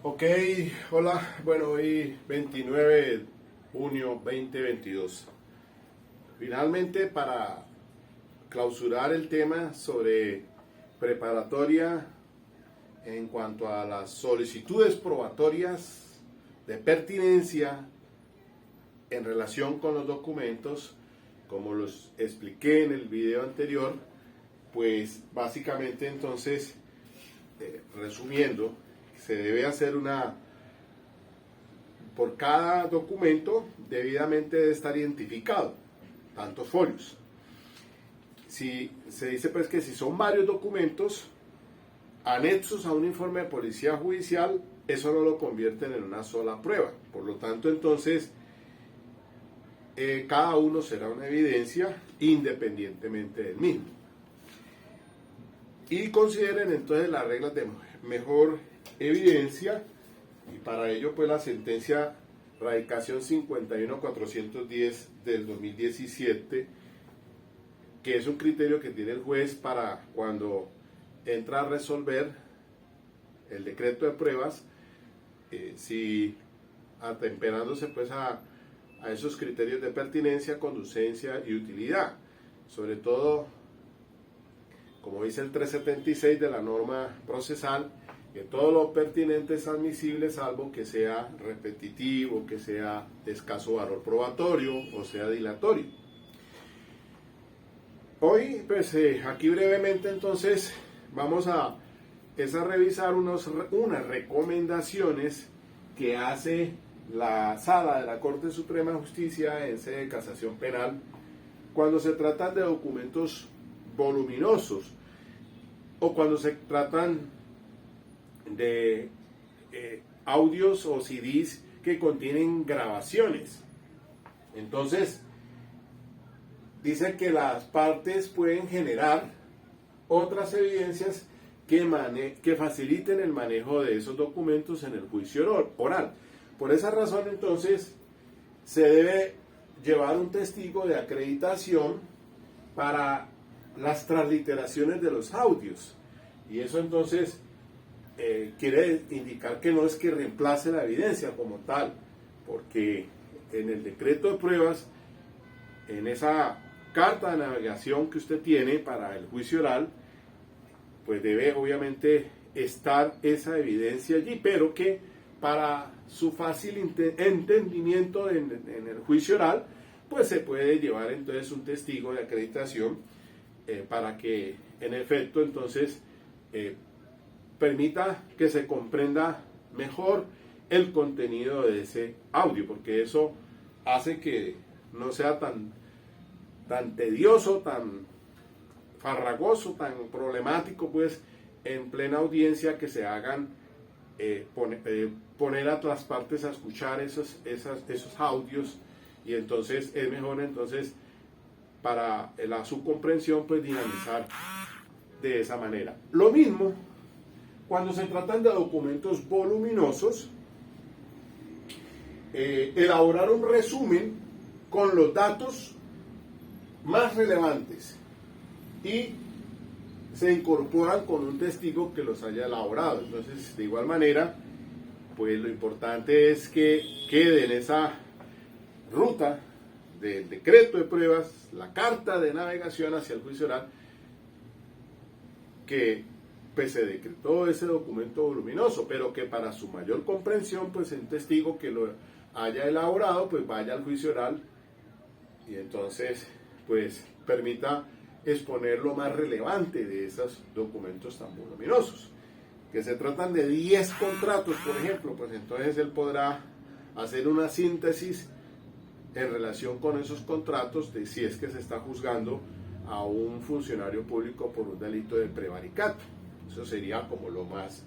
Ok, hola, bueno, hoy 29 de junio 2022. Finalmente, para clausurar el tema sobre preparatoria en cuanto a las solicitudes probatorias de pertinencia en relación con los documentos, como los expliqué en el video anterior, pues básicamente entonces, resumiendo, se debe hacer por cada documento debidamente debe estar identificado, tantos folios. Si se dice pues que si son varios documentos anexos a un informe de policía judicial, eso no lo convierten en una sola prueba. Por lo tanto, entonces, cada uno será una evidencia independientemente del mismo. Y consideren entonces las reglas de mejor evidencia, y para ello pues la sentencia radicación 51410 del 2017, que es un criterio que tiene el juez para cuando entra a resolver el decreto de pruebas, si atemperándose pues a esos criterios de pertinencia, conducencia y utilidad, sobre todo como dice el 376 de la norma procesal, que todo lo pertinente es admisible salvo que sea repetitivo, que sea de escaso valor probatorio o sea dilatorio. Hoy, pues aquí brevemente entonces vamos a revisar unas recomendaciones que hace la Sala de la Corte Suprema de Justicia en sede de casación penal cuando se tratan de documentos voluminosos o cuando se tratan de audios o CDs que contienen grabaciones. Entonces, dice que las partes pueden generar otras evidencias que faciliten el manejo de esos documentos en el juicio oral. Por esa razón, entonces, se debe llevar un testigo de acreditación para las transliteraciones de los audios. Y eso entonces quiere indicar que no es que reemplace la evidencia como tal, porque en el decreto de pruebas, en esa carta de navegación que usted tiene para el juicio oral, pues debe obviamente estar esa evidencia allí, pero que para su fácil entendimiento en el juicio oral, pues se puede llevar entonces un testigo de acreditación para que en efecto entonces permita que se comprenda mejor el contenido de ese audio, porque eso hace que no sea tan tedioso, tan farragoso, tan problemático, pues en plena audiencia que se hagan poner a las partes a escuchar esos audios, y entonces es mejor entonces para su comprensión pues dinamizar de esa manera. Lo mismo cuando se tratan de documentos voluminosos, elaborar un resumen con los datos más relevantes y se incorporan con un testigo que los haya elaborado. Entonces, de igual manera, pues lo importante es que quede en esa ruta del decreto de pruebas, la carta de navegación hacia el juicio oral, que pues se decretó ese documento voluminoso, pero que para su mayor comprensión, pues un testigo que lo haya elaborado, pues vaya al juicio oral y entonces pues permita exponer lo más relevante de esos documentos tan voluminosos. Que se tratan de 10 contratos, por ejemplo, pues entonces él podrá hacer una síntesis en relación con esos contratos de si es que se está juzgando a un funcionario público por un delito de prevaricato. Eso sería como lo más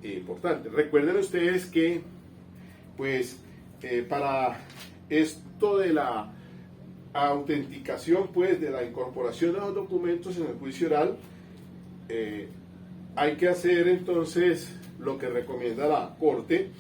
importante. Recuerden ustedes que pues para esto de la autenticación, pues de la incorporación de los documentos en el juicio oral, hay que hacer entonces lo que recomienda la Corte,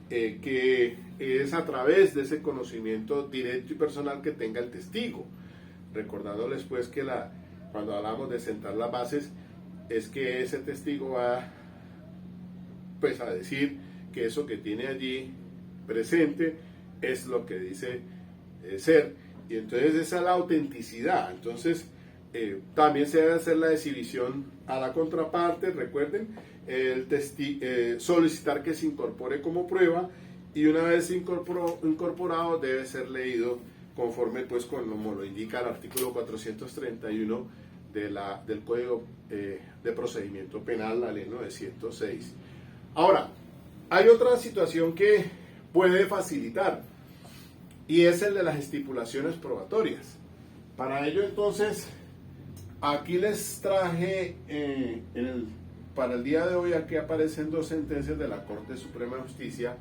que es a través de ese conocimiento directo y personal que tenga el testigo, recordándoles pues que cuando hablamos de sentar las bases es que ese testigo va pues a decir que eso que tiene allí presente es lo que dice ser. Y entonces esa es la autenticidad. Entonces también se debe hacer la exhibición a la contraparte, recuerden, solicitar que se incorpore como prueba, y una vez incorporado debe ser leído conforme pues como lo indica el artículo 431 del Código de Procedimiento Penal, la ley 906. Ahora, hay otra situación que puede facilitar, y es el de las estipulaciones probatorias. Para ello entonces, aquí les traje para el día de hoy, aquí aparecen dos sentencias de la Corte Suprema de Justicia,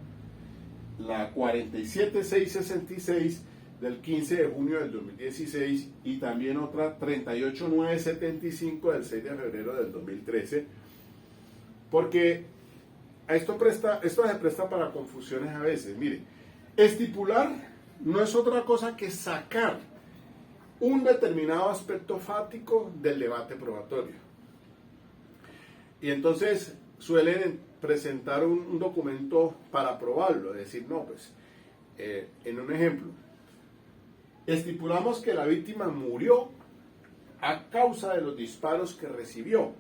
la 47666 del 15 de junio del 2016 y también otra 38975 del 6 de febrero del 2013, porque esto se presta para confusiones a veces. Mire, estipular no es otra cosa que sacar un determinado aspecto fáctico del debate probatorio. Y entonces suelen presentar un documento para probarlo, es decir, no, pues, en un ejemplo, estipulamos que la víctima murió a causa de los disparos que recibió,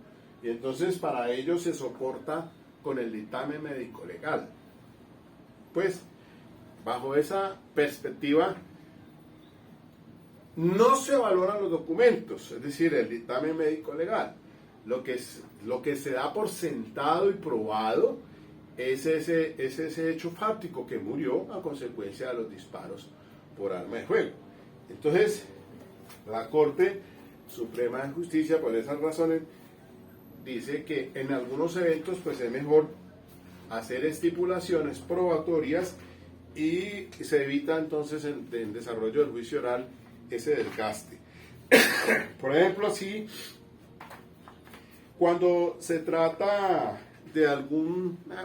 y entonces para ello se soporta con el dictamen médico legal. Pues, bajo esa perspectiva, no se valoran los documentos, es decir, el dictamen médico legal. Lo que se da por sentado y probado es ese hecho fáctico, que murió a consecuencia de los disparos por arma de fuego. Entonces, la Corte Suprema de Justicia, por esas razones, dice que en algunos eventos pues es mejor hacer estipulaciones probatorias y se evita entonces en desarrollo del juicio oral ese desgaste. Por ejemplo, así, cuando se trata de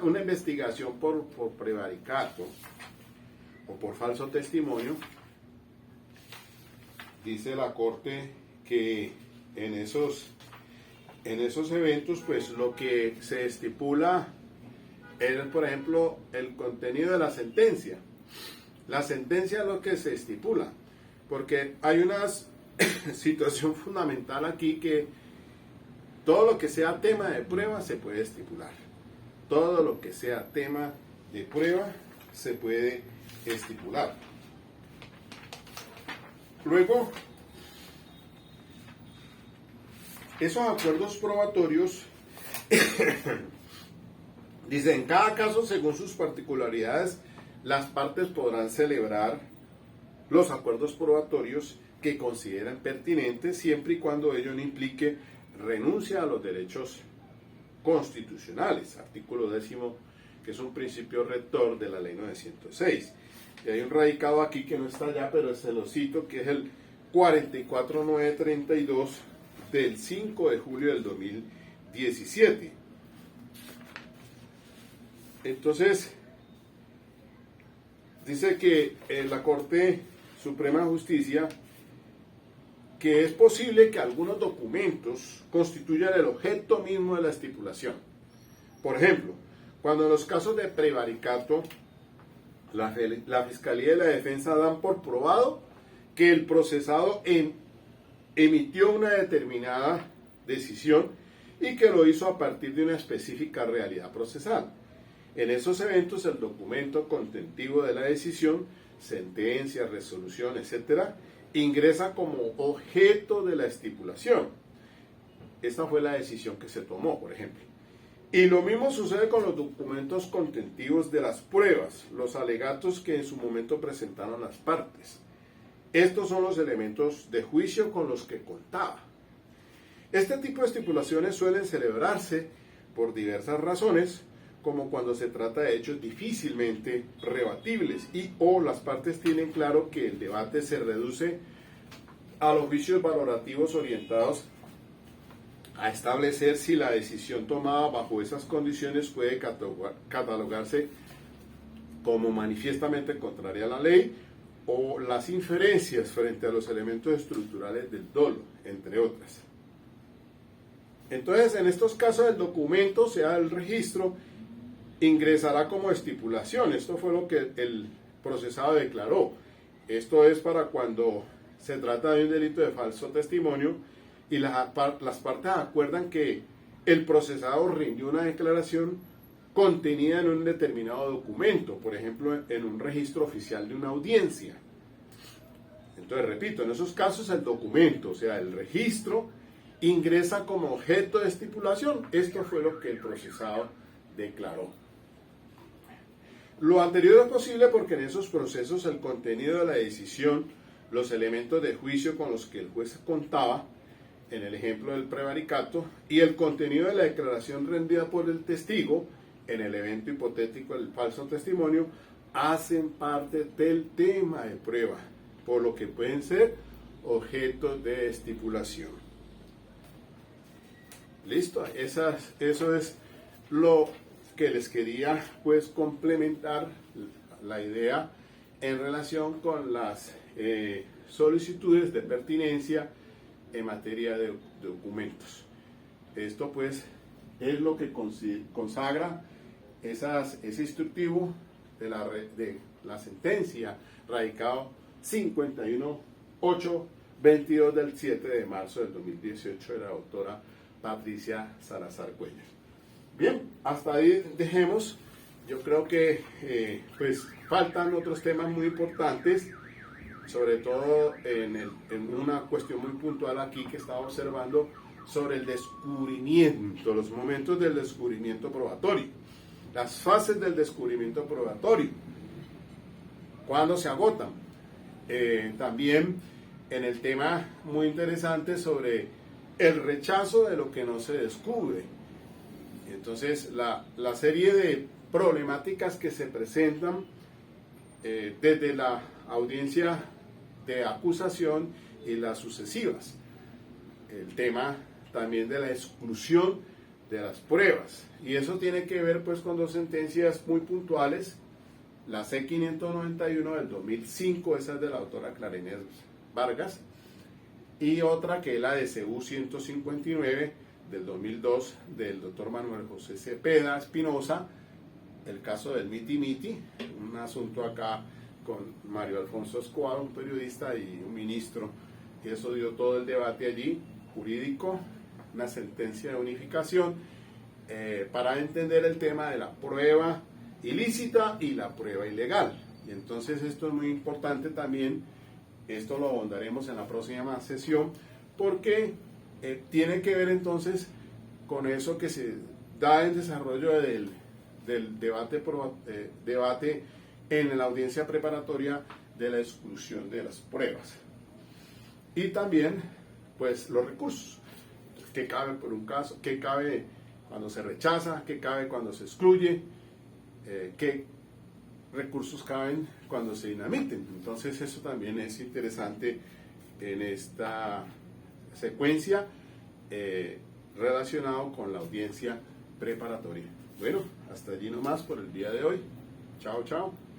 una investigación por prevaricato o por falso testimonio, dice la Corte que en esos eventos, pues lo que se estipula es, por ejemplo, el contenido de la sentencia. La sentencia es lo que se estipula, porque hay una situación fundamental aquí, que todo lo que sea tema de prueba se puede estipular. Todo lo que sea tema de prueba se puede estipular. Luego, esos acuerdos probatorios, dice, en cada caso, según sus particularidades, las partes podrán celebrar los acuerdos probatorios que consideren pertinentes, siempre y cuando ello no implique renuncia a los derechos constitucionales, artículo 10, que es un principio rector de la ley 906. Y hay un radicado aquí que no está allá, pero se lo cito, que es el 44932 del 5 de julio del 2017. Entonces, dice que la Corte Suprema de Justicia, que es posible que algunos documentos constituyan el objeto mismo de la estipulación. Por ejemplo, cuando en los casos de prevaricato, la Fiscalía y la Defensa dan por probado que el procesado emitió una determinada decisión y que lo hizo a partir de una específica realidad procesal. En esos eventos, el documento contentivo de la decisión, sentencia, resolución, etcétera, ingresa como objeto de la estipulación. Esta fue la decisión que se tomó, por ejemplo. Y lo mismo sucede con los documentos contentivos de las pruebas, los alegatos que en su momento presentaron las partes. Estos son los elementos de juicio con los que contaba. Este tipo de estipulaciones suelen celebrarse por diversas razones, como cuando se trata de hechos difícilmente rebatibles o las partes tienen claro que el debate se reduce a los juicios valorativos orientados a establecer si la decisión tomada bajo esas condiciones puede catalogarse como manifiestamente contraria a la ley, o las inferencias frente a los elementos estructurales del dolo, entre otras. Entonces, en estos casos, el documento, sea el registro, ingresará como estipulación. Esto fue lo que el procesado declaró. Esto es para cuando se trata de un delito de falso testimonio y las partes acuerdan que el procesado rindió una declaración contenida en un determinado documento, por ejemplo, en un registro oficial de una audiencia. Entonces, repito, en esos casos el documento, o sea, el registro, ingresa como objeto de estipulación. Esto fue lo que el procesado declaró. Lo anterior es posible porque en esos procesos el contenido de la decisión, los elementos de juicio con los que el juez contaba, en el ejemplo del prevaricato, y el contenido de la declaración rendida por el testigo, en el evento hipotético del falso testimonio, hacen parte del tema de prueba, por lo que pueden ser objetos de estipulación. Listo, eso es lo que les quería pues complementar la idea en relación con las solicitudes de pertinencia en materia de documentos. Esto pues es lo que consagra ese instructivo de la sentencia radicado 51822 del 7 de marzo del 2018 de la doctora Patricia Salazar Cuellar. Bien, hasta ahí dejemos. Yo creo que pues faltan otros temas muy importantes, sobre todo en una cuestión muy puntual aquí que estaba observando sobre el descubrimiento, los momentos del descubrimiento probatorio, las fases del descubrimiento probatorio, cuándo se agotan. También en el tema muy interesante sobre el rechazo de lo que no se descubre. Entonces, la serie de problemáticas que se presentan desde la audiencia de acusación y las sucesivas. El tema también de la exclusión de las pruebas. Y eso tiene que ver pues con dos sentencias muy puntuales. La C-591 del 2005, esa es de la doctora Clara Inés Vargas, y otra que es la de CU-159 del 2002 del doctor Manuel José Cepeda Espinosa, el caso del miti-miti, un asunto acá con Mario Alfonso Escobar, un periodista y un ministro, y eso dio todo el debate allí, jurídico, una sentencia de unificación, para entender el tema de la prueba ilícita y la prueba ilegal. Y entonces esto es muy importante también, esto lo ahondaremos en la próxima sesión, porque tiene que ver entonces con eso que se da en desarrollo del debate en la audiencia preparatoria de la exclusión de las pruebas. Y también, pues, los recursos, qué cabe por un caso, qué cabe cuando se rechaza, qué cabe cuando se excluye, qué recursos caben cuando se dinamiten. Entonces eso también es interesante en esta secuencia relacionado con la audiencia preparatoria. Bueno, hasta allí nomás por el día de hoy. Chao, chao.